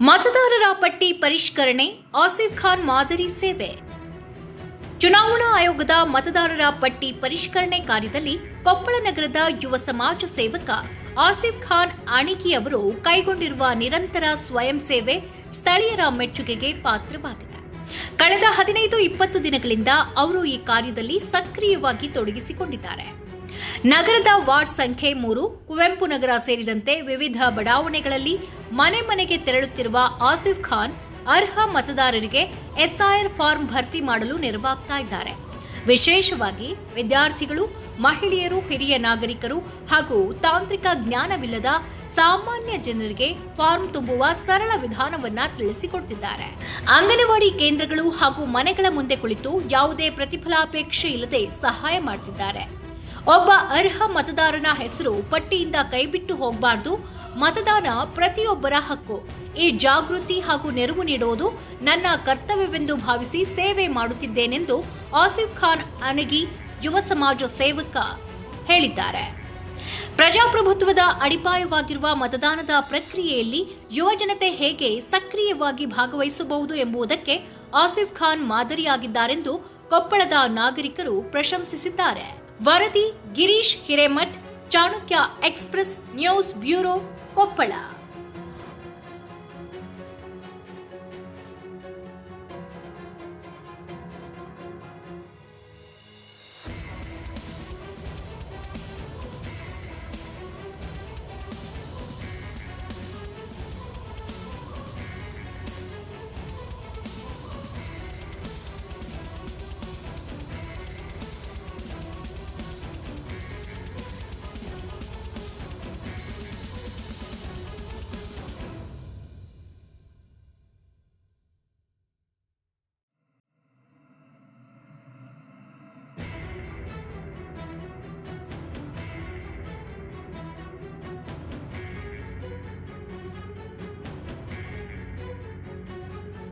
ಮತದಾರರ ಪಟ್ಟಿ ಪರಿಷ್ಕರಣೆ, ಆಸಿಫ್ ಖಾನ್ ಮಾದರಿ ಸೇವೆ. ಚುನಾವಣಾ ಆಯೋಗದ ಮತದಾರರ ಪಟ್ಟಿ ಪರಿಷ್ಕರಣೆ ಕಾರ್ಯದಲ್ಲಿ ಕೊಪ್ಪಳ ನಗರದ ಯುವ ಸಮಾಜ ಸೇವಕ ಆಸಿಫ್ ಖಾನ್ ಅಣಿಗಿ ಅವರು ಕೈಗೊಂಡಿರುವ ನಿರಂತರ ಸ್ವಯಂ ಸೇವೆ ಸ್ಥಳೀಯರ ಮೆಚ್ಚುಗೆಗೆ ಪಾತ್ರವಾಗಿದೆ. ಕಳೆದ 15-20 ದಿನಗಳಿಂದ ಅವರು ಈ ಕಾರ್ಯದಲ್ಲಿ ಸಕ್ರಿಯವಾಗಿ ತೊಡಗಿಸಿಕೊಂಡಿದ್ದಾರೆ. ನಗರದ ವಾರ್ಡ್ ಸಂಖ್ಯೆ 3, ಕುವೆಂಪು ನಗರ ಸೇರಿದಂತೆ ವಿವಿಧ ಬಡಾವಣೆಗಳಲ್ಲಿ ಮನೆ ಮನೆಗೆ ತೆರಳುತ್ತಿರುವ ಆಸಿಫ್ ಖಾನ್ ಅರ್ಹ ಮತದಾರರಿಗೆ ಎಸ್ಐಆರ್ ಫಾರ್ಮ್ ಭರ್ತಿ ಮಾಡಲು ನೆರವಾಗ್ತಾ ಇದ್ದಾರೆ. ವಿಶೇಷವಾಗಿ ವಿದ್ಯಾರ್ಥಿಗಳು, ಮಹಿಳೆಯರು, ಹಿರಿಯ ನಾಗರಿಕರು ಹಾಗೂ ತಾಂತ್ರಿಕ ಜ್ಞಾನವಿಲ್ಲದ ಸಾಮಾನ್ಯ ಜನರಿಗೆ ಫಾರ್ಮ್ ತುಂಬುವ ಸರಳ ವಿಧಾನವನ್ನ ತಿಳಿಸಿಕೊಡ್ತಿದ್ದಾರೆ. ಅಂಗನವಾಡಿ ಕೇಂದ್ರಗಳು ಹಾಗೂ ಮನೆಗಳ ಮುಂದೆ ಕುಳಿತು ಯಾವುದೇ ಪ್ರತಿಫಲಾಪೇಕ್ಷೆ ಇಲ್ಲದೆ ಸಹಾಯ ಮಾಡುತ್ತಿದ್ದಾರೆ. ಒಬ್ಬ ಅರ್ಹ ಮತದಾರನ ಹೆಸರು ಪಟ್ಟಿಯಿಂದ ಕೈಬಿಟ್ಟು ಹೋಗಬಾರದು. ಮತದಾನ ಪ್ರತಿಯೊಬ್ಬರ ಹಕ್ಕು. ಈ ಜಾಗೃತಿ ಹಾಗೂ ನೆರವು ನೀಡುವುದು ನನ್ನ ಕರ್ತವ್ಯವೆಂದು ಭಾವಿಸಿ ಸೇವೆ ಮಾಡುತ್ತಿದ್ದೇನೆಂದು ಆಸಿಫ್ ಖಾನ್ ಅಣಗಿ ಯುವ ಸಮಾಜ ಸೇವಕ ಹೇಳಿದ್ದಾರೆ. ಪ್ರಜಾಪ್ರಭುತ್ವದ ಅಡಿಪಾಯವಾಗಿರುವ ಮತದಾನದ ಪ್ರಕ್ರಿಯೆಯಲ್ಲಿ ಯುವ ಜನತೆ ಹೇಗೆ ಸಕ್ರಿಯವಾಗಿ ಭಾಗವಹಿಸಬಹುದು ಎಂಬುದಕ್ಕೆ ಆಸಿಫ್ ಖಾನ್ ಮಾದರಿಯಾಗಿದ್ದಾರೆಂದು ಕೊಪ್ಪಳದ ನಾಗರಿಕರು ಪ್ರಶಂಸಿಸಿದ್ದಾರೆ. ವರದಿ Girish Hiremath, Chanakya express news bureau, Koppal.